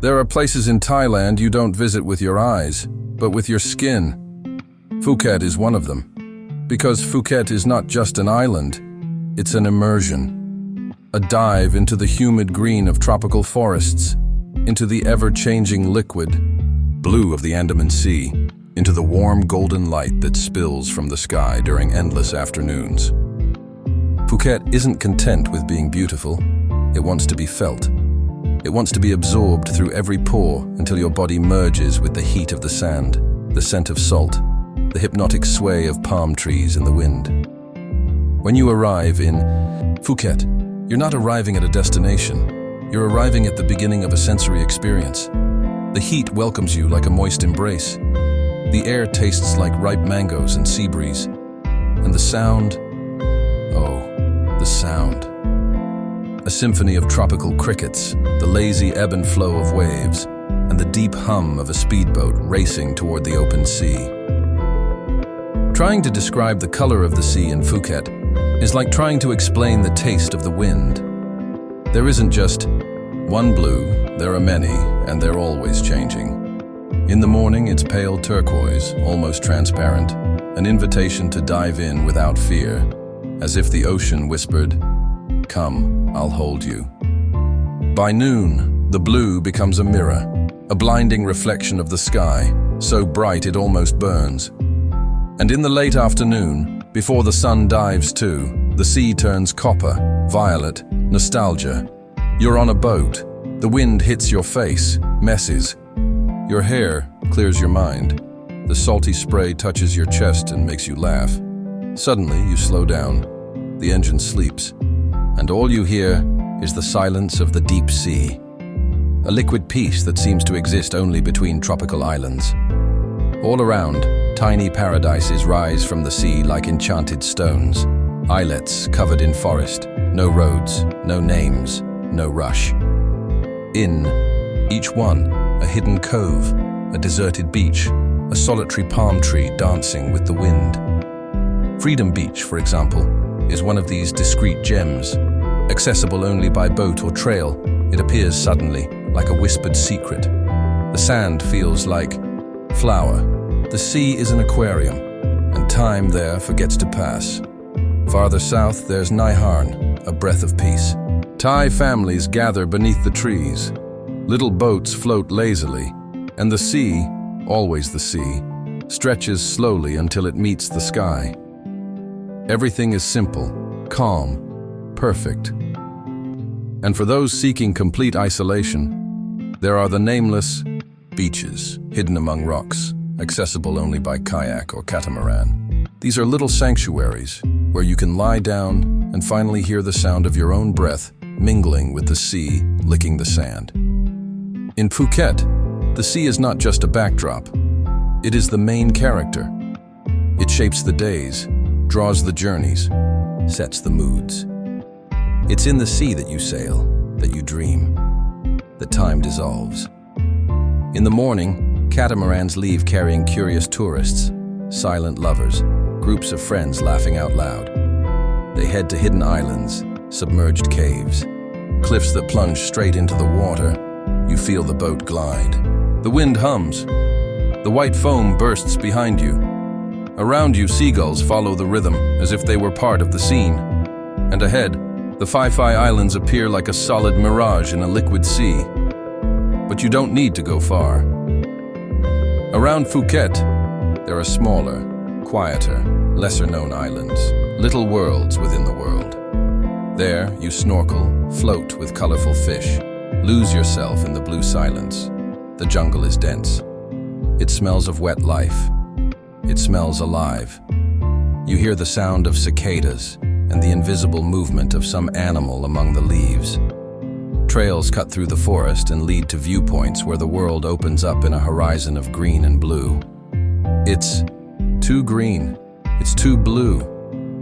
There are places in Thailand you don't visit with your eyes, but with your skin. Phuket is one of them. Because Phuket is not just an island, it's an immersion. A dive into the humid green of tropical forests, into the ever-changing liquid blue of the Andaman Sea, into the warm golden light that spills from the sky during endless afternoons. Phuket isn't content with being beautiful. It wants to be felt. It wants to be absorbed through every pore until your body merges with the heat of the sand, the scent of salt, the hypnotic sway of palm trees in the wind. When you arrive in Phuket, you're not arriving at a destination. You're arriving at the beginning of a sensory experience. The heat welcomes you like a moist embrace. The air tastes like ripe mangoes and sea breeze. And the sound, the sound. A symphony of tropical crickets, the lazy ebb and flow of waves, and the deep hum of a speedboat racing toward the open sea. Trying to describe the color of the sea in Phuket is like trying to explain the taste of the wind. There isn't just one blue, there are many, and they're always changing. In the morning, it's pale turquoise, almost transparent, an invitation to dive in without fear, as if the ocean whispered, "Come, I'll hold you." By noon, the blue becomes a mirror, a blinding reflection of the sky, so bright it almost burns. And in the late afternoon, before the sun dives too, the sea turns copper, violet, nostalgia. You're on a boat. The wind hits your face, messes. Your hair clears your mind. The salty spray touches your chest and makes you laugh. Suddenly, you slow down. The engine sleeps. And all you hear is the silence of the deep sea. A liquid peace that seems to exist only between tropical islands. All around, tiny paradises rise from the sea like enchanted stones. Islets covered in forest. No roads, no names, no rush. In each one, a hidden cove, a deserted beach, a solitary palm tree dancing with the wind. Freedom Beach, for example, is one of these discreet gems. Accessible only by boat or trail, it appears suddenly, like a whispered secret. The sand feels like flour. The sea is an aquarium, and time there forgets to pass. Farther south, there's Nai Harn, a breath of peace. Thai families gather beneath the trees. Little boats float lazily, and the sea, always the sea, stretches slowly until it meets the sky. Everything is simple, calm, perfect. And for those seeking complete isolation, there are the nameless beaches hidden among rocks, accessible only by kayak or catamaran. These are little sanctuaries where you can lie down and finally hear the sound of your own breath mingling with the sea, licking the sand. In Phuket, the sea is not just a backdrop. It is the main character. It shapes the days, draws the journeys, sets the moods. It's in the sea that you sail, that you dream, that time dissolves. In the morning, catamarans leave carrying curious tourists, silent lovers, groups of friends laughing out loud. They head to hidden islands, submerged caves, cliffs that plunge straight into the water. You feel the boat glide. The wind hums. The white foam bursts behind you. Around you, seagulls follow the rhythm as if they were part of the scene. And ahead, the Phi Islands appear like a solid mirage in a liquid sea. But you don't need to go far. Around Phuket, there are smaller, quieter, lesser-known islands, little worlds within the world. There, you snorkel, float with colorful fish, lose yourself in the blue silence. The jungle is dense. It smells of wet life. It smells alive. You hear the sound of cicadas and the invisible movement of some animal among the leaves. Trails cut through the forest and lead to viewpoints where the world opens up in a horizon of green and blue. It's too green. It's too blue.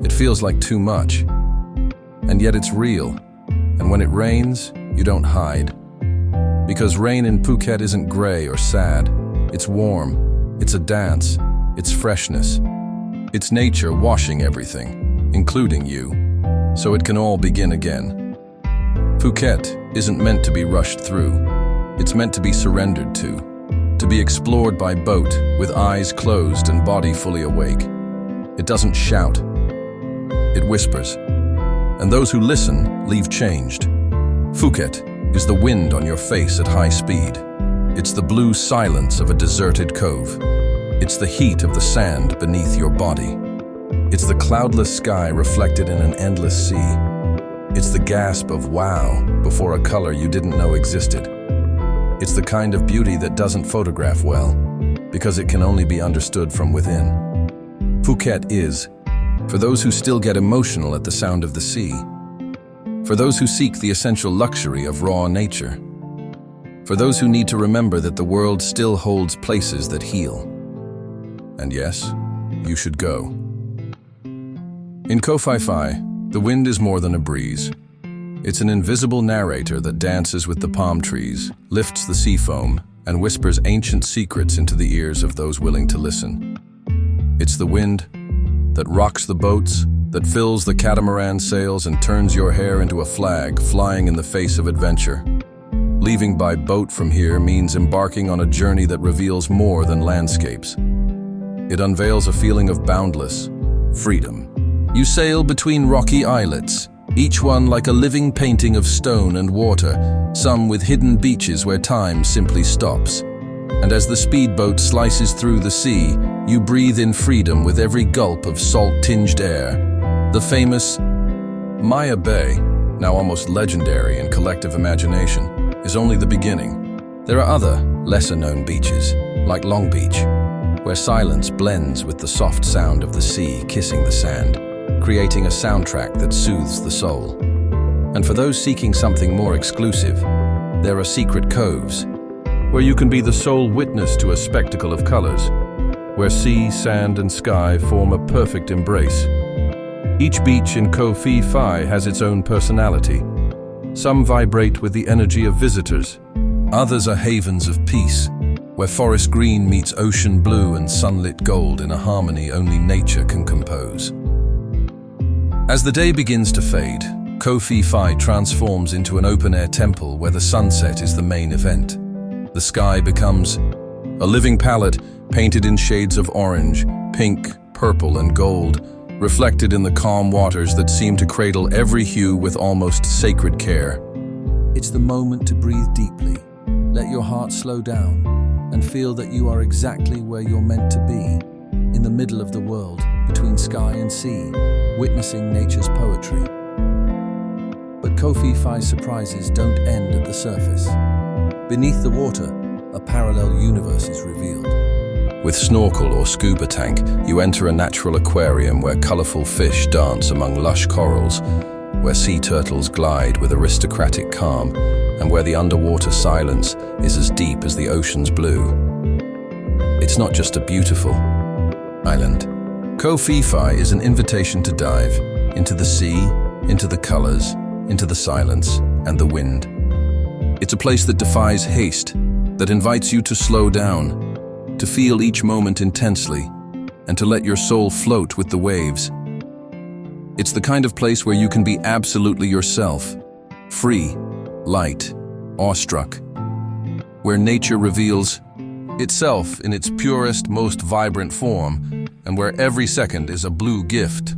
It feels like too much. And yet it's real. And when it rains, you don't hide. Because rain in Phuket isn't gray or sad. It's warm. It's a dance. It's freshness. It's nature washing everything, including you, so it can all begin again. Phuket isn't meant to be rushed through. It's meant to be surrendered to be explored by boat with eyes closed and body fully awake. It doesn't shout, it whispers, and those who listen leave changed. Phuket is the wind on your face at high speed. It's the blue silence of a deserted cove. It's the heat of the sand beneath your body. It's the cloudless sky reflected in an endless sea. It's the gasp of wow before a color you didn't know existed. It's the kind of beauty that doesn't photograph well, because it can only be understood from within. Phuket is, for those who still get emotional at the sound of the sea, for those who seek the essential luxury of raw nature, for those who need to remember that the world still holds places that heal. And yes, you should go. In Koh Phi Phi, the wind is more than a breeze. It's an invisible narrator that dances with the palm trees, lifts the sea foam, and whispers ancient secrets into the ears of those willing to listen. It's the wind that rocks the boats, that fills the catamaran sails and turns your hair into a flag flying in the face of adventure. Leaving by boat from here means embarking on a journey that reveals more than landscapes. It unveils a feeling of boundless freedom. You sail between rocky islets, each one like a living painting of stone and water, some with hidden beaches where time simply stops. And as the speedboat slices through the sea, you breathe in freedom with every gulp of salt-tinged air. The famous Maya Bay, now almost legendary in collective imagination, is only the beginning. There are other, lesser-known beaches, like Long Beach, where silence blends with the soft sound of the sea kissing the sand, creating a soundtrack that soothes the soul. And for those seeking something more exclusive, there are secret coves, where you can be the sole witness to a spectacle of colors, where sea, sand, and sky form a perfect embrace. Each beach in Koh Phi Phi has its own personality. Some vibrate with the energy of visitors. Others are havens of peace, where forest green meets ocean blue and sunlit gold in a harmony only nature can compose. As the day begins to fade, Koh Phi Phi transforms into an open-air temple where the sunset is the main event. The sky becomes a living palette painted in shades of orange, pink, purple, and gold, reflected in the calm waters that seem to cradle every hue with almost sacred care. It's the moment to breathe deeply, let your heart slow down, and feel that you are exactly where you're meant to be, in the middle of the world, between sky and sea, witnessing nature's poetry. But Koh Phi Phi's surprises don't end at the surface. Beneath the water, a parallel universe is revealed. With snorkel or scuba tank, you enter a natural aquarium where colorful fish dance among lush corals, where sea turtles glide with aristocratic calm, and where the underwater silence is as deep as the ocean's blue. It's not just a beautiful island. Koh Phi Phi is an invitation to dive into the sea, into the colors, into the silence, and the wind. It's a place that defies haste, that invites you to slow down, to feel each moment intensely, and to let your soul float with the waves. It's the kind of place where you can be absolutely yourself, free, light, awestruck, where nature reveals itself in its purest, most vibrant form, and where every second is a blue gift.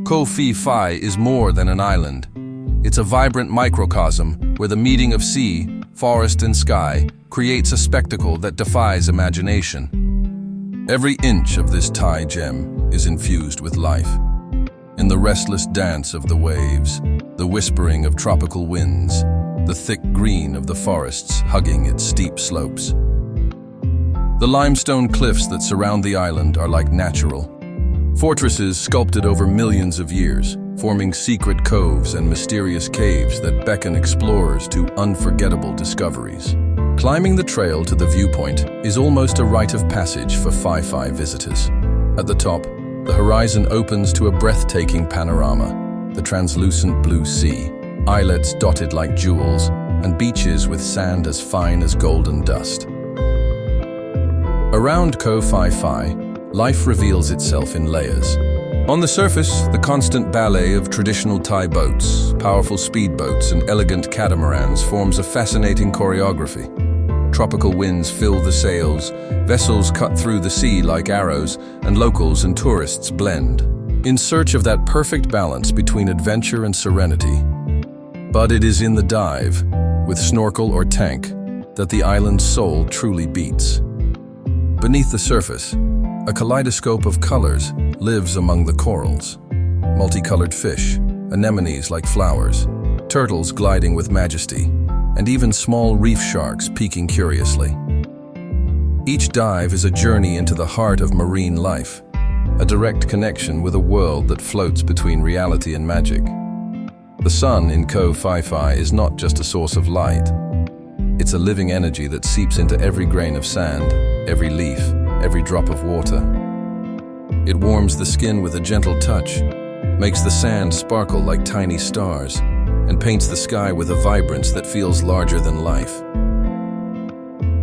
Koh Phi Phi is more than an island. It's a vibrant microcosm where the meeting of sea, forest, and sky creates a spectacle that defies imagination. Every inch of this Thai gem is infused with life. In the restless dance of the waves, the whispering of tropical winds, the thick green of the forests hugging its steep slopes. The limestone cliffs that surround the island are like natural fortresses sculpted over millions of years, forming secret coves and mysterious caves that beckon explorers to unforgettable discoveries. Climbing the trail to the viewpoint is almost a rite of passage for Phi Phi visitors. At the top, the horizon opens to a breathtaking panorama, the translucent blue sea, islets dotted like jewels, and beaches with sand as fine as golden dust. Around Koh Phi Phi, life reveals itself in layers. On the surface, the constant ballet of traditional Thai boats, powerful speedboats, and elegant catamarans forms a fascinating choreography. Tropical winds fill the sails, vessels cut through the sea like arrows, and locals and tourists blend, in search of that perfect balance between adventure and serenity. But it is in the dive, with snorkel or tank, that the island's soul truly beats. Beneath the surface, a kaleidoscope of colors lives among the corals. Multicolored fish, anemones like flowers, turtles gliding with majesty, and even small reef sharks peeking curiously. Each dive is a journey into the heart of marine life, a direct connection with a world that floats between reality and magic. The sun in Koh Phi Phi is not just a source of light. It's a living energy that seeps into every grain of sand, every leaf, every drop of water. It warms the skin with a gentle touch, makes the sand sparkle like tiny stars, and paints the sky with a vibrance that feels larger than life.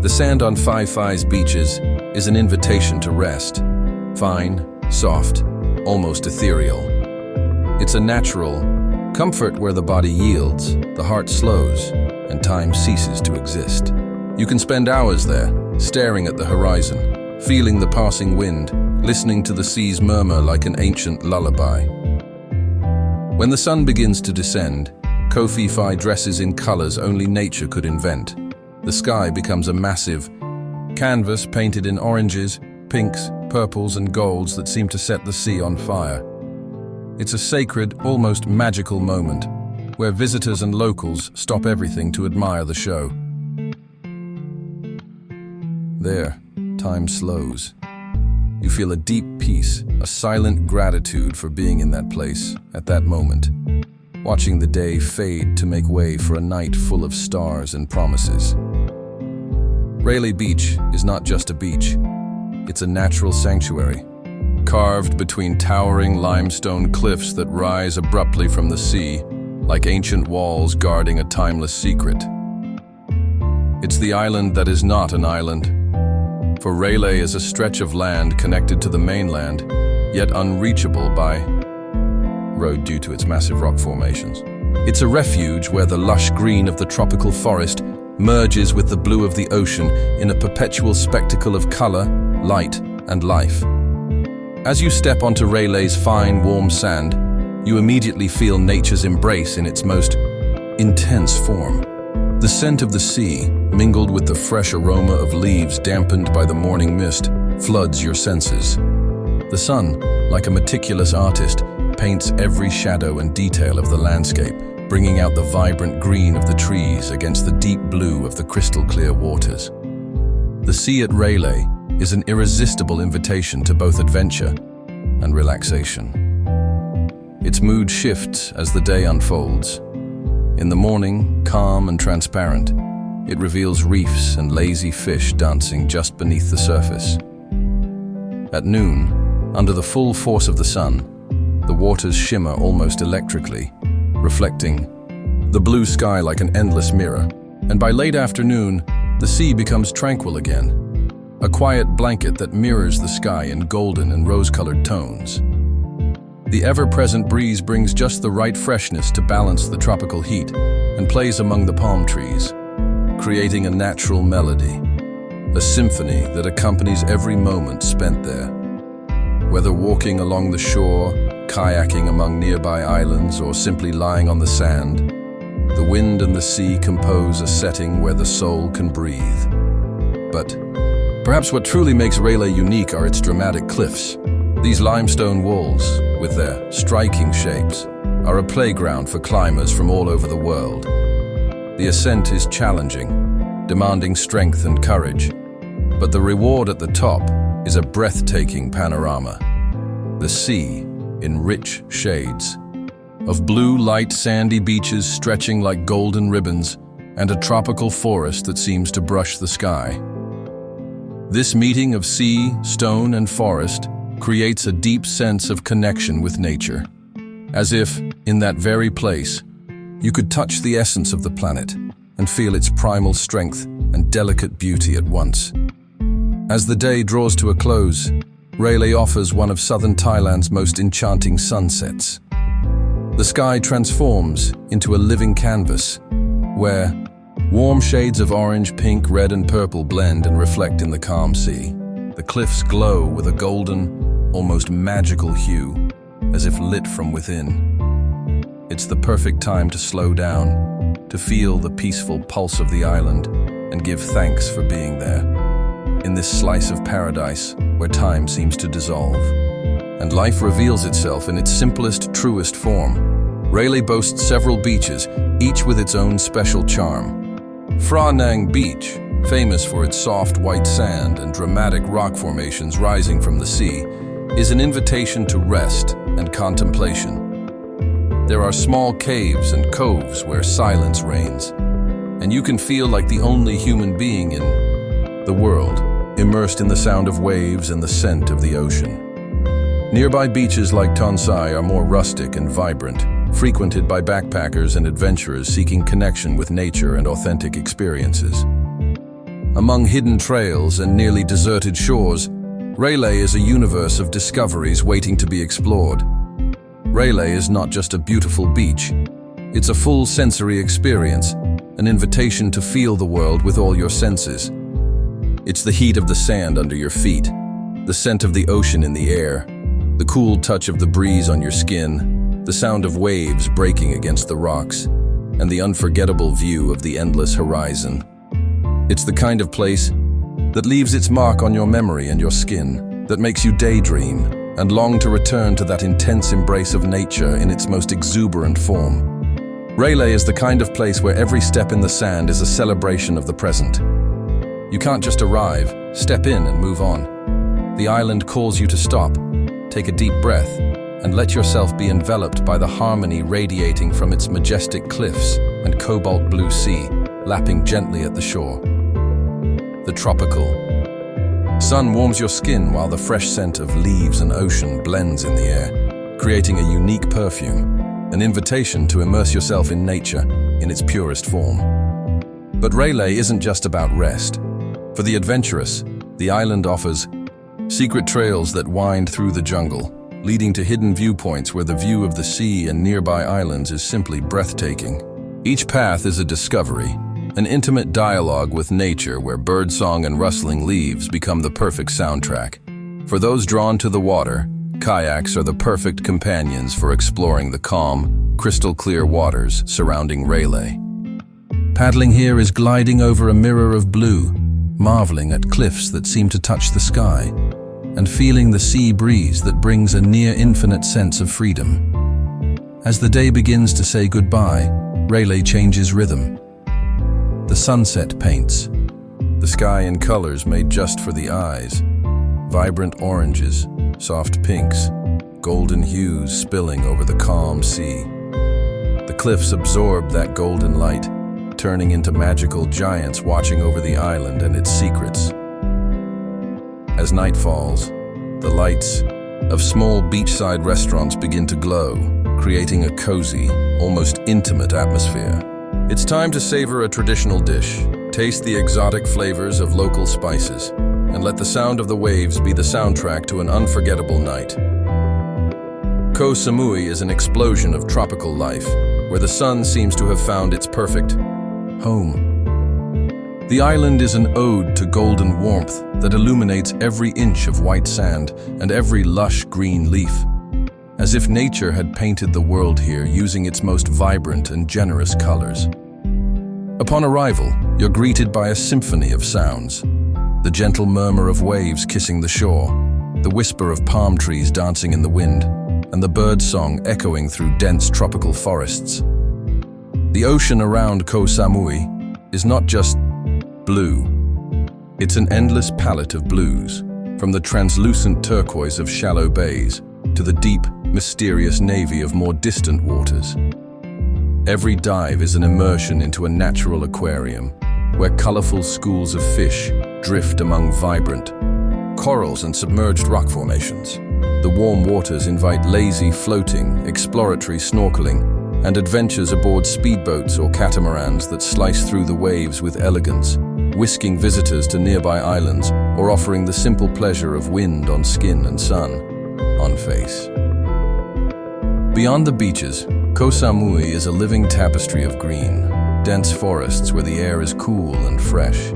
The sand on Phi Phi's beaches is an invitation to rest, fine, soft, almost ethereal. It's a natural comfort where the body yields, the heart slows, and time ceases to exist. You can spend hours there, staring at the horizon, feeling the passing wind, listening to the sea's murmur like an ancient lullaby. When the sun begins to descend, Koh Phi Phi dresses in colors only nature could invent. The sky becomes a massive canvas painted in oranges, pinks, purples, and golds that seem to set the sea on fire. It's a sacred, almost magical moment, where visitors and locals stop everything to admire the show. There, time slows. You feel a deep peace, a silent gratitude for being in that place, at that moment, watching the day fade to make way for a night full of stars and promises. Railay Beach is not just a beach. It's a natural sanctuary, carved between towering limestone cliffs that rise abruptly from the sea, like ancient walls guarding a timeless secret. It's the island that is not an island, for Railay is a stretch of land connected to the mainland, yet unreachable by road due to its massive rock formations. It's a refuge where the lush green of the tropical forest merges with the blue of the ocean in a perpetual spectacle of color, light, and life. As you step onto Raylay's fine, warm sand, you immediately feel nature's embrace in its most intense form. The scent of the sea, mingled with the fresh aroma of leaves dampened by the morning mist, floods your senses. The sun, like a meticulous artist, paints every shadow and detail of the landscape, bringing out the vibrant green of the trees against the deep blue of the crystal-clear waters. The sea at Railay is an irresistible invitation to both adventure and relaxation. Its mood shifts as the day unfolds. In the morning, calm and transparent, it reveals reefs and lazy fish dancing just beneath the surface. At noon, under the full force of the sun, the waters shimmer almost electrically, reflecting the blue sky like an endless mirror. And by late afternoon, the sea becomes tranquil again, a quiet blanket that mirrors the sky in golden and rose-colored tones. The ever-present breeze brings just the right freshness to balance the tropical heat and plays among the palm trees, creating a natural melody, a symphony that accompanies every moment spent there. Whether walking along the shore, kayaking among nearby islands, or simply lying on the sand, the wind and the sea compose a setting where the soul can breathe. But perhaps what truly makes Railay unique are its dramatic cliffs. These limestone walls, with their striking shapes, are a playground for climbers from all over the world. The ascent is challenging, demanding strength and courage, but the reward at the top is a breathtaking panorama. The sea, in rich shades, of blue, light, sandy beaches stretching like golden ribbons, and a tropical forest that seems to brush the sky. This meeting of sea, stone, and forest creates a deep sense of connection with nature, as if, in that very place, you could touch the essence of the planet and feel its primal strength and delicate beauty at once. As the day draws to a close, Rayleigh offers one of southern Thailand's most enchanting sunsets. The sky transforms into a living canvas, where warm shades of orange, pink, red, and purple blend and reflect in the calm sea. The cliffs glow with a golden, almost magical hue, as if lit from within. It's the perfect time to slow down, to feel the peaceful pulse of the island, and give thanks for being there, in this slice of paradise where time seems to dissolve, and life reveals itself in its simplest, truest form. Rayleigh boasts several beaches, each with its own special charm. Phra Nang Beach, famous for its soft white sand and dramatic rock formations rising from the sea, is an invitation to rest and contemplation. There are small caves and coves where silence reigns, and you can feel like the only human being in the world, immersed in the sound of waves and the scent of the ocean. Nearby beaches like Tonsai are more rustic and vibrant, frequented by backpackers and adventurers seeking connection with nature and authentic experiences. Among hidden trails and nearly deserted shores, Rayleigh is a universe of discoveries waiting to be explored. Rayleigh is not just a beautiful beach, it's a full sensory experience, an invitation to feel the world with all your senses. It's the heat of the sand under your feet, the scent of the ocean in the air, the cool touch of the breeze on your skin, the sound of waves breaking against the rocks, and the unforgettable view of the endless horizon. It's the kind of place that leaves its mark on your memory and your skin, that makes you daydream and long to return to that intense embrace of nature in its most exuberant form. Rayleigh is the kind of place where every step in the sand is a celebration of the present. You can't just arrive, step in and move on. The island calls you to stop, take a deep breath, and let yourself be enveloped by the harmony radiating from its majestic cliffs and cobalt blue sea, lapping gently at the shore. The tropical sun warms your skin while the fresh scent of leaves and ocean blends in the air, creating a unique perfume, an invitation to immerse yourself in nature in its purest form. But Rayleigh isn't just about rest. For the adventurous, the island offers secret trails that wind through the jungle, leading to hidden viewpoints where the view of the sea and nearby islands is simply breathtaking. Each path is a discovery, an intimate dialogue with nature where birdsong and rustling leaves become the perfect soundtrack. For those drawn to the water, kayaks are the perfect companions for exploring the calm, crystal-clear waters surrounding Rayleigh. Paddling here is gliding over a mirror of blue, marveling at cliffs that seem to touch the sky, and feeling the sea breeze that brings a near-infinite sense of freedom. As the day begins to say goodbye, Rayleigh changes rhythm. The sunset paints the sky in colors made just for the eyes. Vibrant oranges, soft pinks, golden hues spilling over the calm sea. The cliffs absorb that golden light, turning into magical giants watching over the island and its secrets. As night falls, the lights of small beachside restaurants begin to glow, creating a cozy, almost intimate atmosphere. It's time to savor a traditional dish, taste the exotic flavors of local spices, and let the sound of the waves be the soundtrack to an unforgettable night. Koh Samui is an explosion of tropical life, where the sun seems to have found its perfect home. The island is an ode to golden warmth that illuminates every inch of white sand and every lush green leaf, as if nature had painted the world here using its most vibrant and generous colors. Upon arrival, you're greeted by a symphony of sounds. The gentle murmur of waves kissing the shore, the whisper of palm trees dancing in the wind, and the bird song echoing through dense tropical forests. The ocean around Koh Samui is not just blue. It's an endless palette of blues, from the translucent turquoise of shallow bays to the deep, mysterious navy of more distant waters. Every dive is an immersion into a natural aquarium, where colorful schools of fish drift among vibrant corals and submerged rock formations. The warm waters invite lazy floating, exploratory snorkeling, and adventures aboard speedboats or catamarans that slice through the waves with elegance, whisking visitors to nearby islands or offering the simple pleasure of wind on skin and sun on face. Beyond the beaches, Koh Samui is a living tapestry of green, dense forests where the air is cool and fresh,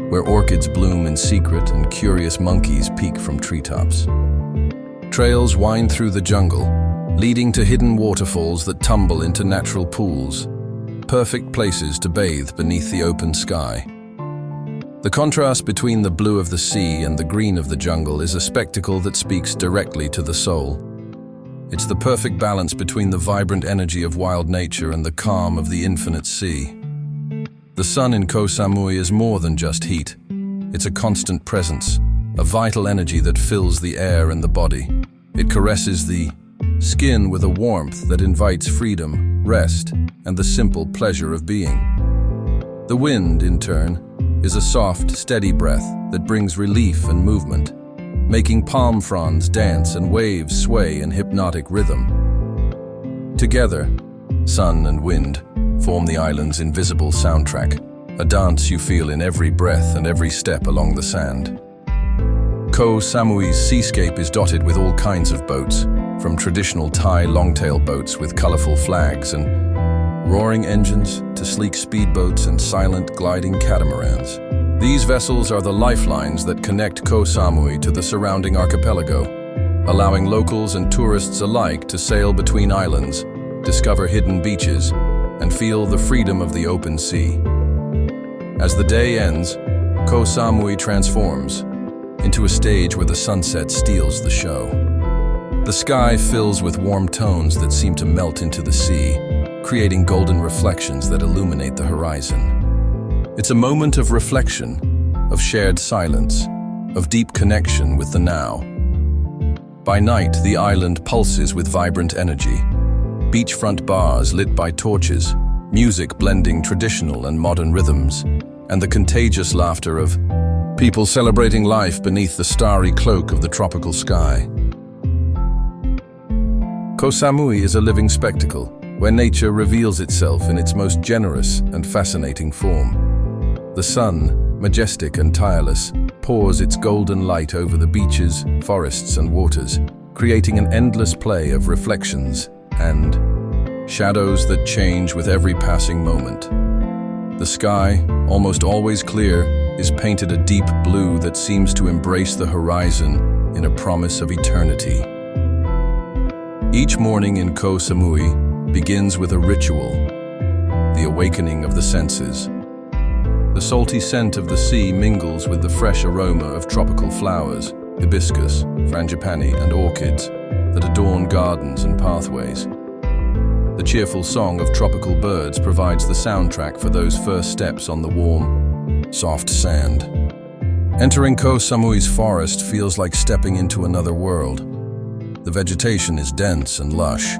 where orchids bloom in secret and curious monkeys peek from treetops. Trails wind through the jungle, leading to hidden waterfalls that tumble into natural pools, perfect places to bathe beneath the open sky. The contrast between the blue of the sea and the green of the jungle is a spectacle that speaks directly to the soul. It's the perfect balance between the vibrant energy of wild nature and the calm of the infinite sea. The sun in Koh Samui is more than just heat. It's a constant presence, a vital energy that fills the air and the body. It caresses the skin with a warmth that invites freedom, rest, and the simple pleasure of being. The wind, in turn, is a soft, steady breath that brings relief and movement, making palm fronds dance and waves sway in hypnotic rhythm. Together, sun and wind form the island's invisible soundtrack, a dance you feel in every breath and every step along the sand. Koh Samui's seascape is dotted with all kinds of boats, from traditional Thai longtail boats with colorful flags and roaring engines to sleek speedboats and silent gliding catamarans. These vessels are the lifelines that connect Koh Samui to the surrounding archipelago, allowing locals and tourists alike to sail between islands, discover hidden beaches, and feel the freedom of the open sea. As the day ends, Koh Samui transforms into a stage where the sunset steals the show. The sky fills with warm tones that seem to melt into the sea, creating golden reflections that illuminate the horizon. It's a moment of reflection, of shared silence, of deep connection with the now. By night, the island pulses with vibrant energy. Beachfront bars lit by torches, music blending traditional and modern rhythms, and the contagious laughter of people celebrating life beneath the starry cloak of the tropical sky. Koh Samui is a living spectacle, where nature reveals itself in its most generous and fascinating form. The sun, majestic and tireless, pours its golden light over the beaches, forests and waters, creating an endless play of reflections and shadows that change with every passing moment. The sky, almost always clear, is painted a deep blue that seems to embrace the horizon in a promise of eternity. Each morning in Koh Samui begins with a ritual, the awakening of the senses. The salty scent of the sea mingles with the fresh aroma of tropical flowers, hibiscus, frangipani, and orchids that adorn gardens and pathways. The cheerful song of tropical birds provides the soundtrack for those first steps on the warm, soft sand. Entering Koh Samui's forest feels like stepping into another world. The vegetation is dense and lush,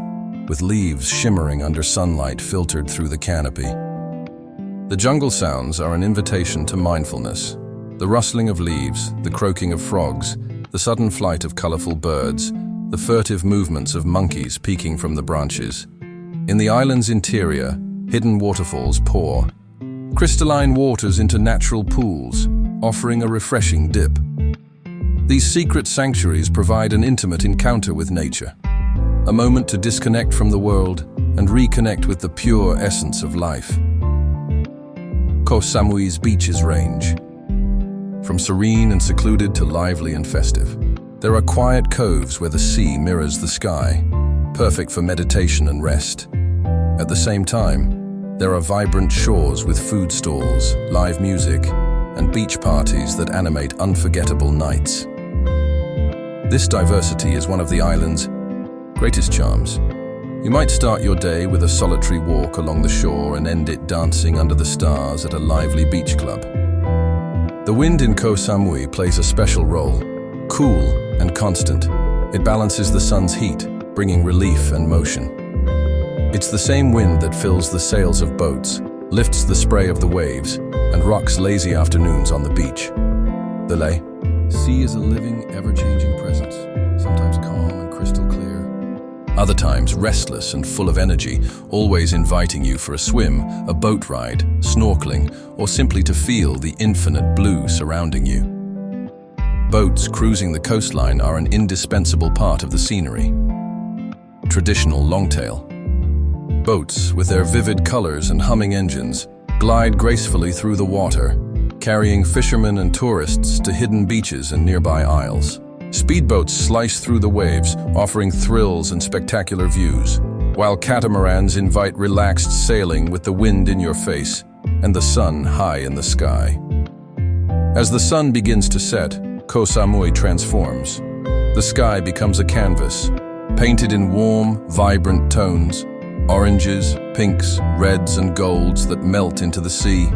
with leaves shimmering under sunlight filtered through the canopy. The jungle sounds are an invitation to mindfulness. The rustling of leaves, the croaking of frogs, the sudden flight of colorful birds, the furtive movements of monkeys peeking from the branches. In the island's interior, hidden waterfalls pour crystalline waters into natural pools, offering a refreshing dip. These secret sanctuaries provide an intimate encounter with nature, a moment to disconnect from the world and reconnect with the pure essence of life. Koh Samui's beaches range from serene and secluded to lively and festive. There are quiet coves where the sea mirrors the sky, perfect for meditation and rest. At the same time, there are vibrant shores with food stalls, live music, and beach parties that animate unforgettable nights. This diversity is one of the island's greatest charms. You might start your day with a solitary walk along the shore and end it dancing under the stars at a lively beach club. The wind in Koh Samui plays a special role, cool and constant. It balances the sun's heat, bringing relief and motion. It's the same wind that fills the sails of boats, lifts the spray of the waves, and rocks lazy afternoons on the beach. The sea is a living, ever-changing presence, sometimes calm and crystal clear, Other times restless and full of energy, always inviting you for a swim, a boat ride, snorkeling, or simply to feel the infinite blue surrounding you. Boats cruising the coastline are an indispensable part of the scenery. Traditional longtail. Boats, with their vivid colors and humming engines, glide gracefully through the water, carrying fishermen and tourists to hidden beaches and nearby isles. Speedboats slice through the waves, offering thrills and spectacular views, while catamarans invite relaxed sailing with the wind in your face and the sun high in the sky. As the sun begins to set, Koh Samui transforms. The sky becomes a canvas, painted in warm, vibrant tones, oranges, pinks, reds, and golds that melt into the sea.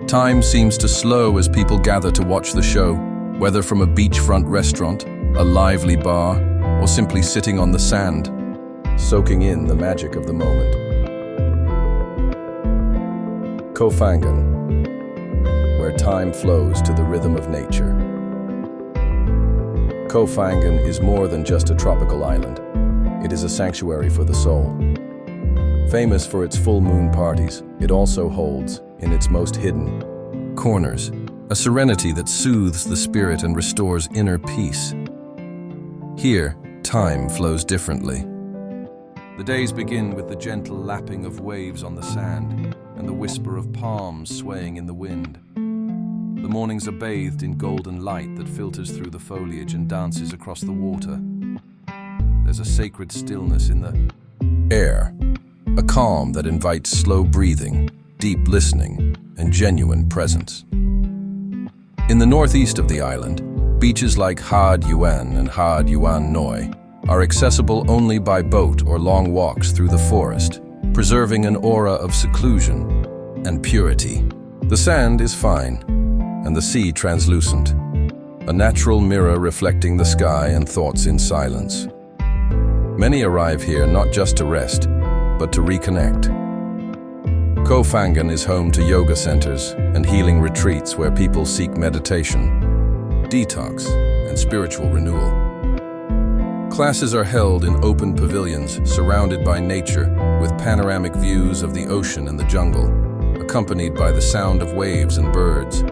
Time seems to slow as people gather to watch the show, whether from a beachfront restaurant, a lively bar, or simply sitting on the sand, soaking in the magic of the moment. Koh Phangan, where time flows to the rhythm of nature. Koh Phangan is more than just a tropical island. It is a sanctuary for the soul. Famous for its full moon parties, it also holds, in its most hidden corners, a serenity that soothes the spirit and restores inner peace. Here, time flows differently. The days begin with the gentle lapping of waves on the sand and the whisper of palms swaying in the wind. The mornings are bathed in golden light that filters through the foliage and dances across the water. There's a sacred stillness in the air, a calm that invites slow breathing, deep listening, and genuine presence. In the northeast of the island, beaches like Had Yuan and Had Yuan Noi are accessible only by boat or long walks through the forest, preserving an aura of seclusion and purity. The sand is fine, and the sea translucent, a natural mirror reflecting the sky and thoughts in silence. Many arrive here not just to rest, but to reconnect. Koh Phangan is home to yoga centers and healing retreats where people seek meditation, detox, and spiritual renewal. Classes are held in open pavilions surrounded by nature with panoramic views of the ocean and the jungle, accompanied by the sound of waves and birds.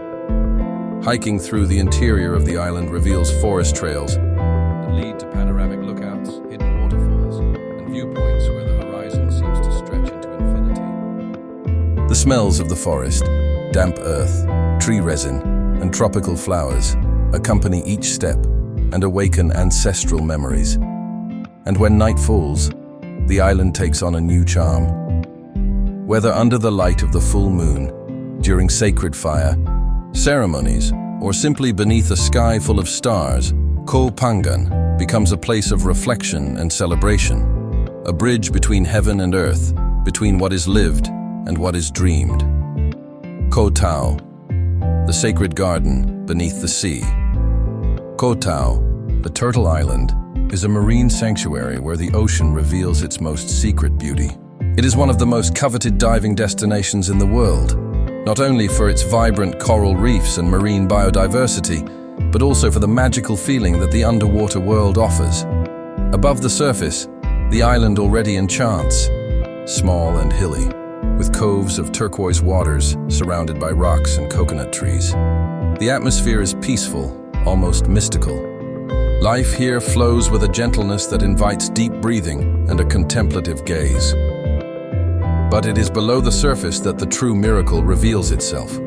Hiking through the interior of the island reveals forest trails that lead to panoramic lookouts, hidden waterfalls, and viewpoints where the horizon seems to stretch into infinity. The smells of the forest, damp earth, tree resin, and tropical flowers accompany each step and awaken ancestral memories. And when night falls, the island takes on a new charm. Whether under the light of the full moon, during sacred fire, ceremonies, or simply beneath a sky full of stars, Koh Phangan becomes a place of reflection and celebration, a bridge between heaven and earth, between what is lived and what is dreamed. Koh Tao, the sacred garden beneath the sea. Koh Tao, the turtle island, is a marine sanctuary where the ocean reveals its most secret beauty. It is one of the most coveted diving destinations in the world, not only for its vibrant coral reefs and marine biodiversity, but also for the magical feeling that the underwater world offers. Above the surface, the island already enchants, small and hilly, with coves of turquoise waters surrounded by rocks and coconut trees. The atmosphere is peaceful, almost mystical. Life here flows with a gentleness that invites deep breathing and a contemplative gaze. But it is below the surface that the true miracle reveals itself.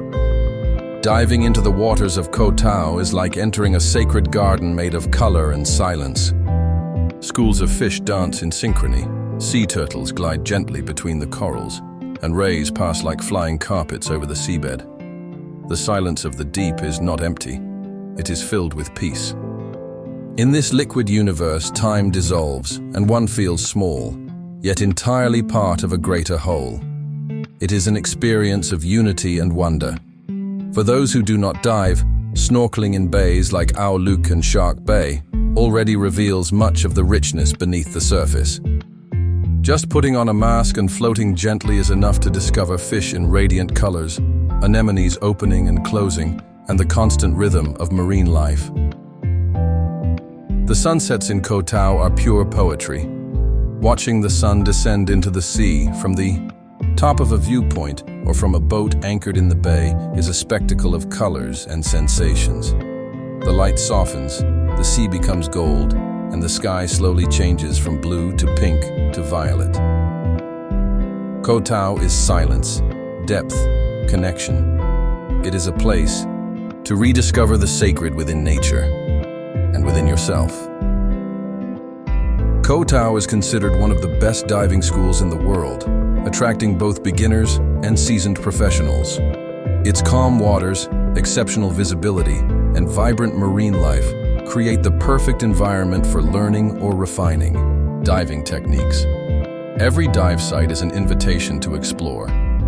Diving into the waters of Koh Tao is like entering a sacred garden made of color and silence. Schools of fish dance in synchrony, sea turtles glide gently between the corals, and rays pass like flying carpets over the seabed. The silence of the deep is not empty, it is filled with peace. In this liquid universe, time dissolves, and one feels small, yet entirely part of a greater whole. It is an experience of unity and wonder. For those who do not dive, snorkeling in bays like Ao Luke and Shark Bay already reveals much of the richness beneath the surface. Just putting on a mask and floating gently is enough to discover fish in radiant colors, anemones opening and closing, and the constant rhythm of marine life. The sunsets in Koh Tao are pure poetry, Watching the sun descend into the sea from the top of a viewpoint or from a boat anchored in the bay is a spectacle of colors and sensations. The light softens, the sea becomes gold, and the sky slowly changes from blue to pink to violet. Koh Tao is silence, depth, connection. It is a place to rediscover the sacred within nature and within yourself. Koh Tao is considered one of the best diving schools in the world, attracting both beginners and seasoned professionals. Its calm waters, exceptional visibility, and vibrant marine life create the perfect environment for learning or refining diving techniques. Every dive site is an invitation to explore,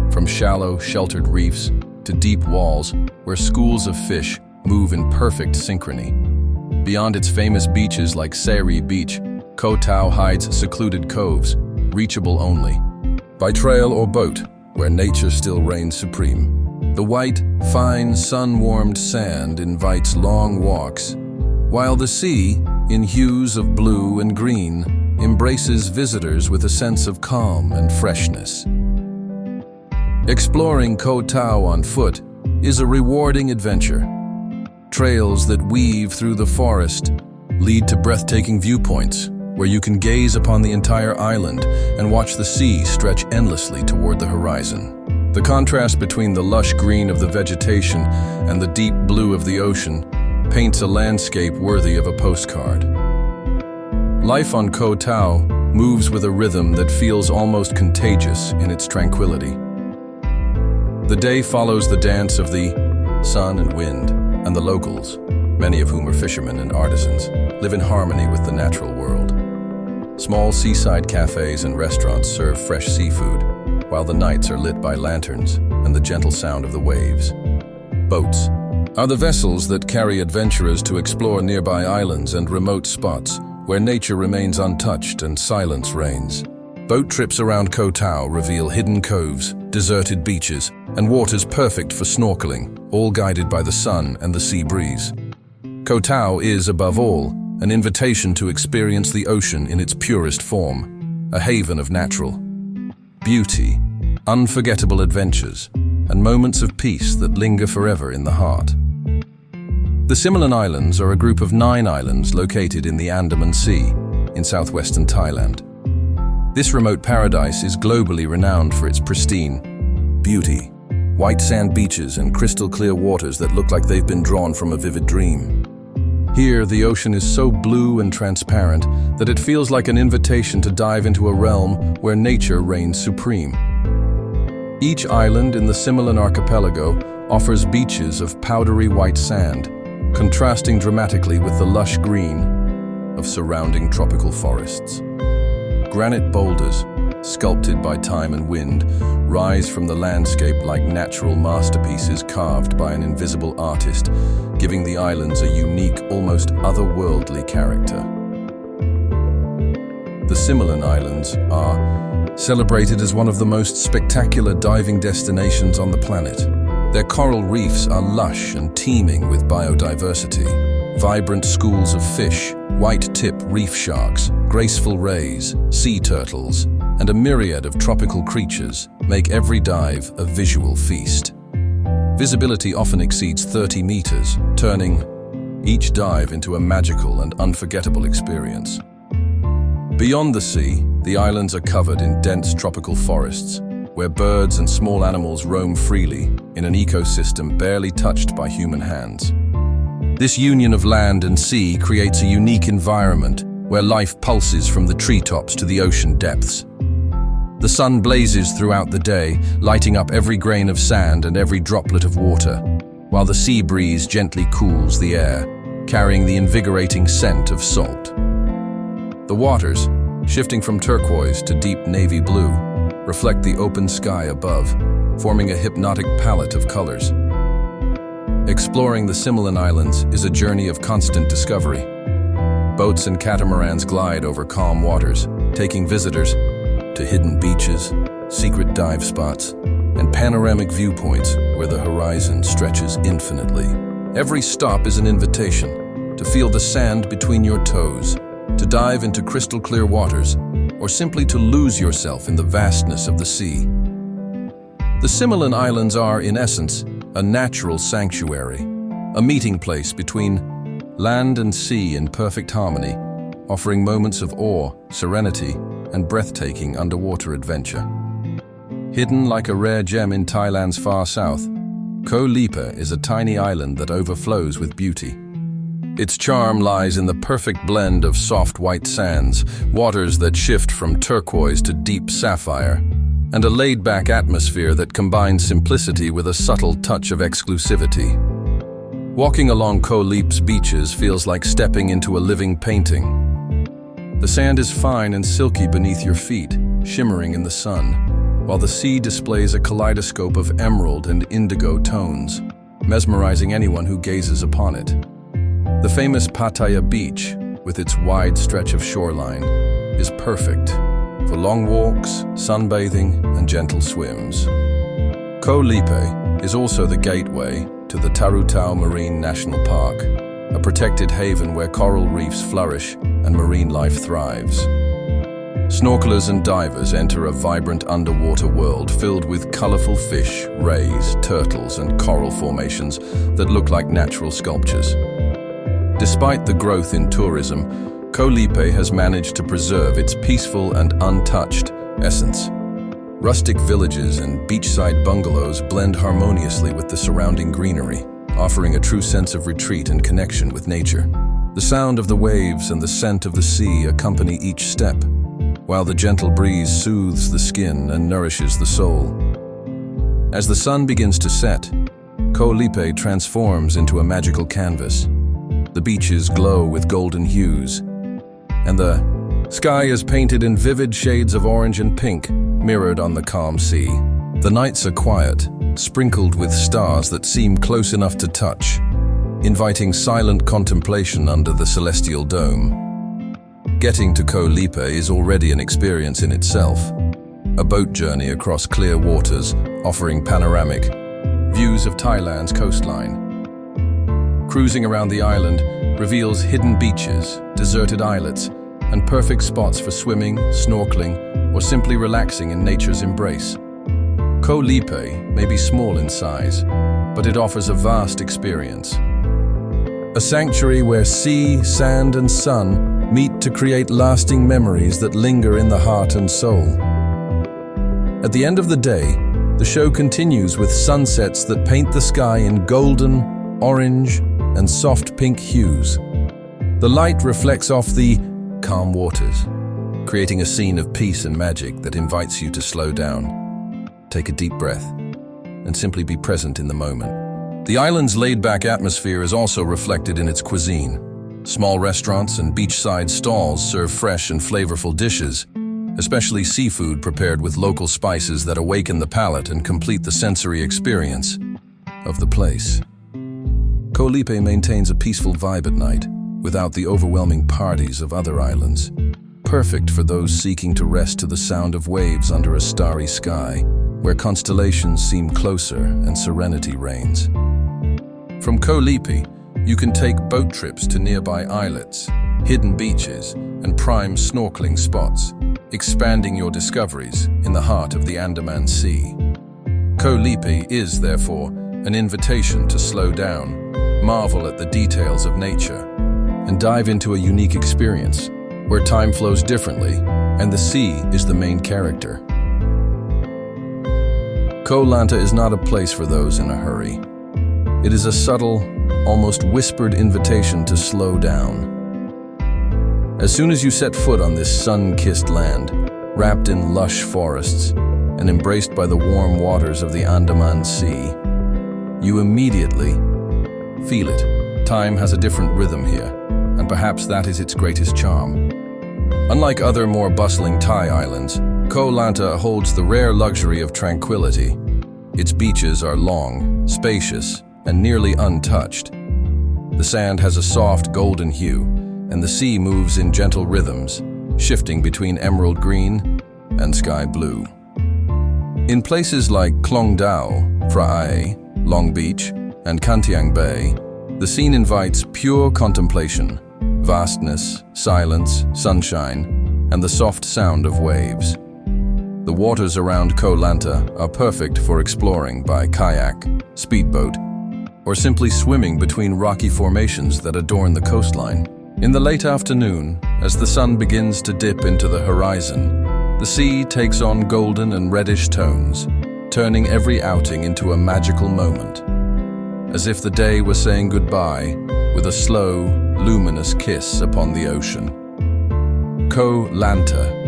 from shallow, sheltered reefs to deep walls where schools of fish move in perfect synchrony. Beyond its famous beaches like Sari Beach, Koh Tao hides secluded coves, reachable only by trail or boat, where nature still reigns supreme. The white, fine, sun-warmed sand invites long walks, while the sea, in hues of blue and green, embraces visitors with a sense of calm and freshness. Exploring Koh Tao on foot is a rewarding adventure. Trails that weave through the forest lead to breathtaking viewpoints, where you can gaze upon the entire island and watch the sea stretch endlessly toward the horizon. The contrast between the lush green of the vegetation and the deep blue of the ocean paints a landscape worthy of a postcard. Life on Koh Tao moves with a rhythm that feels almost contagious in its tranquility. The day follows the dance of the sun and wind, and the locals, many of whom are fishermen and artisans, live in harmony with the natural world. Small seaside cafes and restaurants serve fresh seafood, while the nights are lit by lanterns and the gentle sound of the waves. Boats are the vessels that carry adventurers to explore nearby islands and remote spots where nature remains untouched and silence reigns. Boat trips around Koh Tao reveal hidden coves, deserted beaches, and waters perfect for snorkeling, all guided by the sun and the sea breeze. Koh Tao is, above all, an invitation to experience the ocean in its purest form, a haven of natural beauty, unforgettable adventures, and moments of peace that linger forever in the heart. The Similan Islands are a group of 9 islands located in the Andaman Sea in southwestern Thailand. This remote paradise is globally renowned for its pristine beauty, white sand beaches and crystal clear waters that look like they've been drawn from a vivid dream. Here, the ocean is so blue and transparent that it feels like an invitation to dive into a realm where nature reigns supreme. Each island in the Similan archipelago offers beaches of powdery white sand, contrasting dramatically with the lush green of surrounding tropical forests. Granite boulders, sculpted by time and wind, rise from the landscape like natural masterpieces carved by an invisible artist, giving the islands a unique, almost otherworldly character. The Similan Islands are celebrated as one of the most spectacular diving destinations on the planet. Their coral reefs are lush and teeming with biodiversity. Vibrant schools of fish, white-tip reef sharks, graceful rays, sea turtles, and a myriad of tropical creatures make every dive a visual feast. Visibility often exceeds 30 meters, turning each dive into a magical and unforgettable experience. Beyond the sea, the islands are covered in dense tropical forests, where birds and small animals roam freely in an ecosystem barely touched by human hands. This union of land and sea creates a unique environment where life pulses from the treetops to the ocean depths. The sun blazes throughout the day, lighting up every grain of sand and every droplet of water, while the sea breeze gently cools the air, carrying the invigorating scent of salt. The waters, shifting from turquoise to deep navy blue, reflect the open sky above, forming a hypnotic palette of colors. Exploring the Similan Islands is a journey of constant discovery. Boats and catamarans glide over calm waters, taking visitors to hidden beaches, secret dive spots, and panoramic viewpoints where the horizon stretches infinitely. Every stop is an invitation to feel the sand between your toes, to dive into crystal clear waters or simply to lose yourself in the vastness of the sea. The Similan Islands are, in essence, a natural sanctuary, a meeting place between land and sea in perfect harmony, offering moments of awe, serenity, and breathtaking underwater adventure. Hidden like a rare gem in Thailand's far south, Koh Lipa is a tiny island that overflows with beauty. Its charm lies in the perfect blend of soft white sands, waters that shift from turquoise to deep sapphire, and a laid-back atmosphere that combines simplicity with a subtle touch of exclusivity. Walking along Koh Lip's beaches feels like stepping into a living painting. The sand is fine and silky beneath your feet, shimmering in the sun, while the sea displays a kaleidoscope of emerald and indigo tones, mesmerizing anyone who gazes upon it. The famous Pattaya beach, with its wide stretch of shoreline, is perfect for long walks, sunbathing, and gentle swims. Koh Lipe is also the gateway to the Tarutao Marine National Park, a protected haven where coral reefs flourish and marine life thrives. Snorkelers and divers enter a vibrant underwater world filled with colorful fish, rays, turtles, and coral formations that look like natural sculptures. Despite the growth in tourism, Koh Lipe has managed to preserve its peaceful and untouched essence. Rustic villages and beachside bungalows blend harmoniously with the surrounding greenery, offering a true sense of retreat and connection with nature. The sound of the waves and the scent of the sea accompany each step, while the gentle breeze soothes the skin and nourishes the soul. As the sun begins to set, Koh Lipe transforms into a magical canvas. The beaches glow with golden hues, and the sky is painted in vivid shades of orange and pink, mirrored on the calm sea. The nights are quiet, sprinkled with stars that seem close enough to touch, inviting silent contemplation under the celestial dome. Getting to Koh Lipe is already an experience in itself. A boat journey across clear waters, offering panoramic views of Thailand's coastline. Cruising around the island reveals hidden beaches, deserted islets, and perfect spots for swimming, snorkeling, or simply relaxing in nature's embrace. Koh Lipe may be small in size, but it offers a vast experience. A sanctuary where sea, sand, and sun meet to create lasting memories that linger in the heart and soul. At the end of the day, the show continues with sunsets that paint the sky in golden, orange, and soft pink hues. The light reflects off the calm waters, creating a scene of peace and magic that invites you to slow down, take a deep breath, and simply be present in the moment. The island's laid-back atmosphere is also reflected in its cuisine. Small restaurants and beachside stalls serve fresh and flavorful dishes, especially seafood prepared with local spices that awaken the palate and complete the sensory experience of the place. Koh Lipe maintains a peaceful vibe at night, without the overwhelming parties of other islands, perfect for those seeking to rest to the sound of waves under a starry sky, where constellations seem closer and serenity reigns. From Koh Lipe, you can take boat trips to nearby islets, hidden beaches, and prime snorkeling spots, expanding your discoveries in the heart of the Andaman Sea. Koh Lipe is, therefore, an invitation to slow down, marvel at the details of nature, and dive into a unique experience where time flows differently and the sea is the main character. Koh Lanta is not a place for those in a hurry. It is a subtle, almost whispered invitation to slow down. As soon as you set foot on this sun-kissed land, wrapped in lush forests and embraced by the warm waters of the Andaman Sea, you immediately feel it. Time has a different rhythm here, and perhaps that is its greatest charm. Unlike other more bustling Thai islands, Koh Lanta holds the rare luxury of tranquility. Its beaches are long, spacious, and nearly untouched. The sand has a soft golden hue, and the sea moves in gentle rhythms, shifting between emerald green and sky blue. In places like Klong Dao, Phra, Long Beach, and Kantiang Bay, the scene invites pure contemplation, vastness, silence, sunshine, and the soft sound of waves. The waters around Koh Lanta are perfect for exploring by kayak, speedboat, or simply swimming between rocky formations that adorn the coastline. In the late afternoon, as the sun begins to dip into the horizon, the sea takes on golden and reddish tones, turning every outing into a magical moment, as if the day were saying goodbye with a slow, luminous kiss upon the ocean. Koh Lanta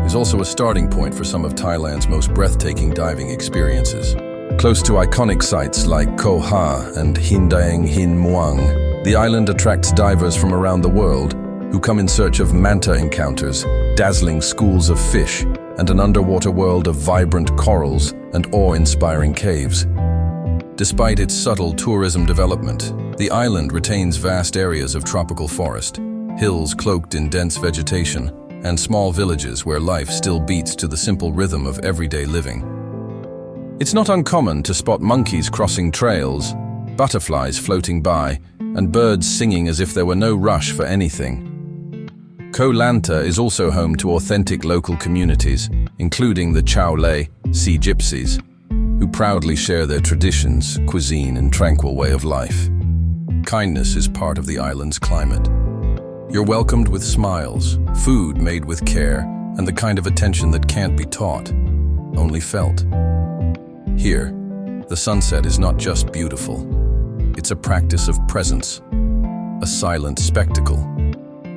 is also a starting point for some of Thailand's most breathtaking diving experiences. Close to iconic sites like Koh Ha and Hindaeng Hin Muang, the island attracts divers from around the world who come in search of manta encounters, dazzling schools of fish, and an underwater world of vibrant corals and awe-inspiring caves. Despite its subtle tourism development, the island retains vast areas of tropical forest, hills cloaked in dense vegetation, and small villages where life still beats to the simple rhythm of everyday living. It's not uncommon to spot monkeys crossing trails, butterflies floating by, and birds singing as if there were no rush for anything. Koh Lanta is also home to authentic local communities, including the Chao Lei Sea Gypsies, who proudly share their traditions, cuisine, and tranquil way of life. Kindness is part of the island's climate. You're welcomed with smiles, food made with care, and the kind of attention that can't be taught, only felt. Here, the sunset is not just beautiful. It's a practice of presence, a silent spectacle,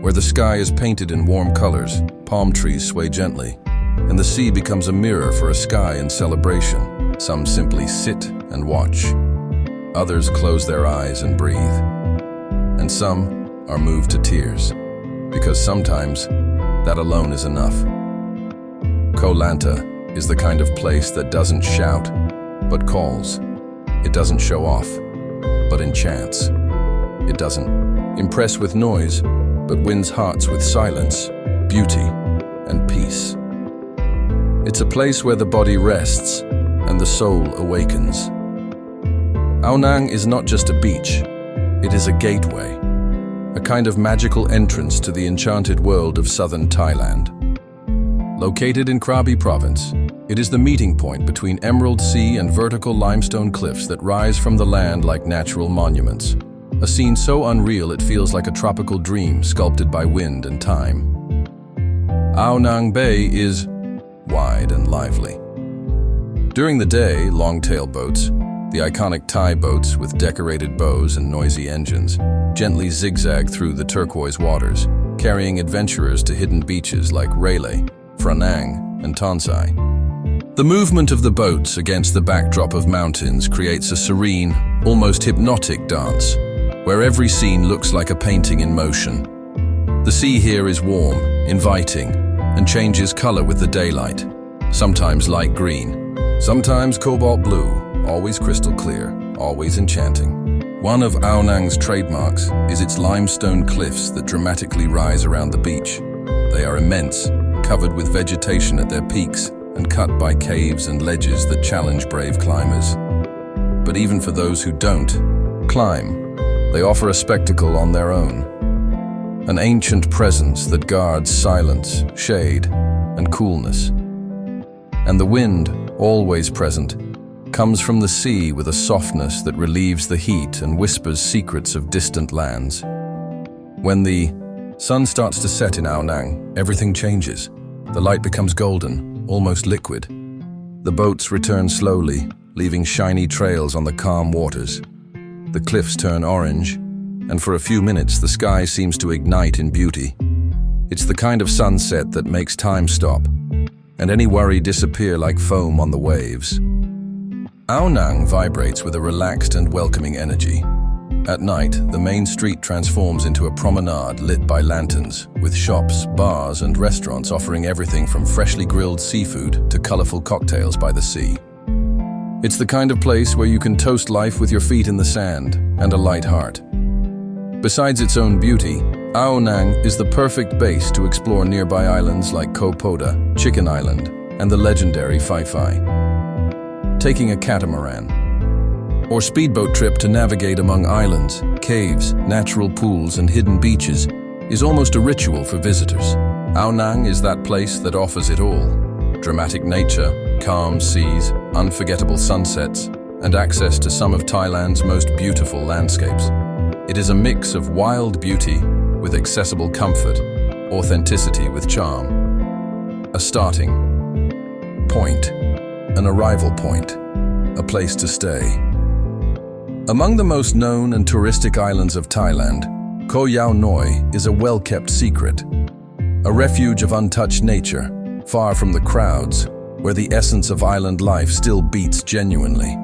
where the sky is painted in warm colors, palm trees sway gently, and the sea becomes a mirror for a sky in celebration. Some simply sit and watch. Others close their eyes and breathe. And some are moved to tears, because sometimes that alone is enough. Koh Lanta is the kind of place that doesn't shout, but calls. It doesn't show off, but enchants. It doesn't impress with noise, but wins hearts with silence, beauty, and peace. It's a place where the body rests and the soul awakens. Ao Nang is not just a beach, it is a gateway, a kind of magical entrance to the enchanted world of southern Thailand. Located in Krabi province, it is the meeting point between emerald sea and vertical limestone cliffs that rise from the land like natural monuments. A scene so unreal it feels like a tropical dream sculpted by wind and time. Ao Nang Bay is wide and lively. During the day, long-tail boats, the iconic Thai boats with decorated bows and noisy engines, gently zigzag through the turquoise waters, carrying adventurers to hidden beaches like Railay, Phra and Tonsai. The movement of the boats against the backdrop of mountains creates a serene, almost hypnotic dance, where every scene looks like a painting in motion. The sea here is warm, inviting, and changes color with the daylight, sometimes light green, sometimes cobalt blue, always crystal clear, always enchanting. One of Ao Nang's trademarks is its limestone cliffs that dramatically rise around the beach. They are immense, covered with vegetation at their peaks, and cut by caves and ledges that challenge brave climbers. But even for those who don't climb, they offer a spectacle on their own. An ancient presence that guards silence, shade, and coolness. And the wind, always present, comes from the sea with a softness that relieves the heat and whispers secrets of distant lands. When the sun starts to set in Ao Nang, everything changes. The light becomes golden, almost liquid. The boats return slowly, leaving shiny trails on the calm waters. The cliffs turn orange, and for a few minutes the sky seems to ignite in beauty. It's the kind of sunset that makes time stop, and any worry disappear like foam on the waves. Ao Nang vibrates with a relaxed and welcoming energy. At night, the main street transforms into a promenade lit by lanterns, with shops, bars, and restaurants offering everything from freshly grilled seafood to colorful cocktails by the sea. It's the kind of place where you can toast life with your feet in the sand and a light heart. Besides its own beauty, Ao Nang is the perfect base to explore nearby islands like Koh Poda, Chicken Island, and the legendary Phi Phi. Taking a catamaran or speedboat trip to navigate among islands, caves, natural pools, and hidden beaches is almost a ritual for visitors. Ao Nang is that place that offers it all. Dramatic nature, calm seas, unforgettable sunsets, and access to some of Thailand's most beautiful landscapes. It is a mix of wild beauty with accessible comfort, authenticity with charm. A starting point, an arrival point, a place to stay. Among the most known and touristic islands of Thailand, Koh Yao Noi is a well-kept secret. A refuge of untouched nature, far from the crowds, where the essence of island life still beats genuinely.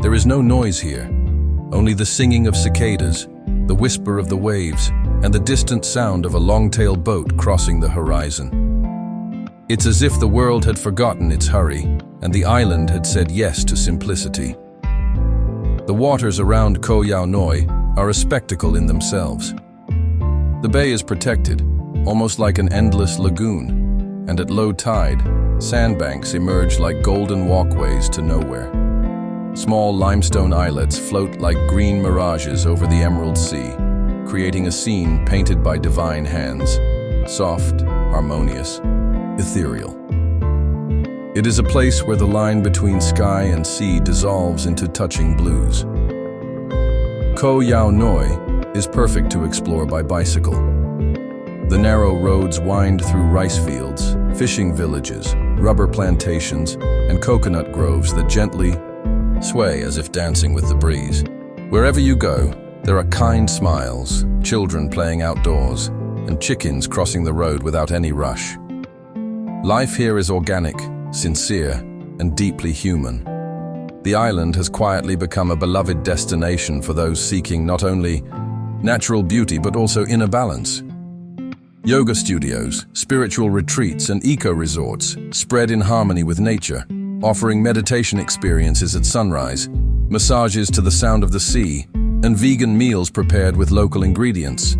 There is no noise here, only the singing of cicadas, the whisper of the waves, and the distant sound of a long-tail boat crossing the horizon. It's as if the world had forgotten its hurry, and the island had said yes to simplicity. The waters around Koh Yao Noi are a spectacle in themselves. The bay is protected, almost like an endless lagoon, and at low tide, sandbanks emerge like golden walkways to nowhere. Small limestone islets float like green mirages over the emerald sea, creating a scene painted by divine hands, soft, harmonious, ethereal. It is a place where the line between sky and sea dissolves into touching blues. Koh Yao Noi is perfect to explore by bicycle. The narrow roads wind through rice fields, fishing villages, rubber plantations, and coconut groves that gently sway as if dancing with the breeze. Wherever you go, there are kind smiles, children playing outdoors, and chickens crossing the road without any rush. Life here is organic, sincere, and deeply human. The island has quietly become a beloved destination for those seeking not only natural beauty but also inner balance. Yoga studios, spiritual retreats, and eco-resorts spread in harmony with nature, offering meditation experiences at sunrise, massages to the sound of the sea, and vegan meals prepared with local ingredients.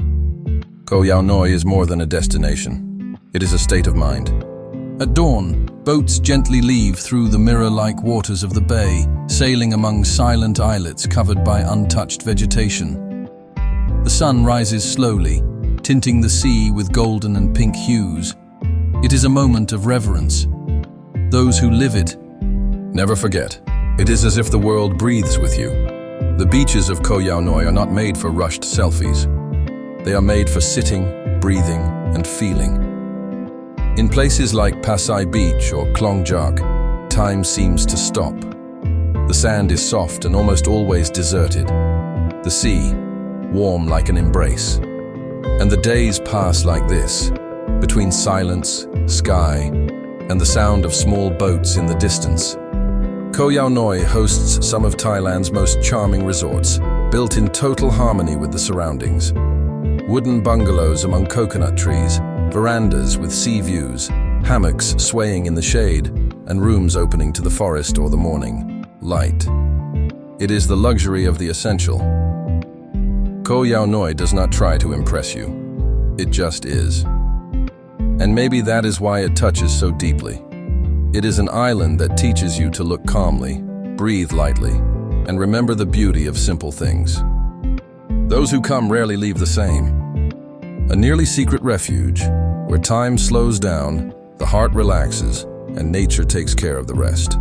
Koh Yao Noi is more than a destination. It is a state of mind. At dawn, boats gently leave through the mirror-like waters of the bay, sailing among silent islets covered by untouched vegetation. The sun rises slowly, tinting the sea with golden and pink hues. It is a moment of reverence. Those who live it never forget. It is as if the world breathes with you. The beaches of Koh Yao Noi are not made for rushed selfies. They are made for sitting, breathing, and feeling. In places like Pasai Beach or Klong Jak, time seems to stop. The sand is soft and almost always deserted. The sea, warm like an embrace. And the days pass like this, between silence, sky, and the sound of small boats in the distance. Koh Yao Noi hosts some of Thailand's most charming resorts, built in total harmony with the surroundings. Wooden bungalows among coconut trees, verandas with sea views, hammocks swaying in the shade, and rooms opening to the forest or the morning light. It is the luxury of the essential. Koh Yao Noi does not try to impress you. It just is. And maybe that is why it touches so deeply. It is an island that teaches you to look calmly, breathe lightly, and remember the beauty of simple things. Those who come rarely leave the same. A nearly secret refuge, where time slows down, the heart relaxes, and nature takes care of the rest.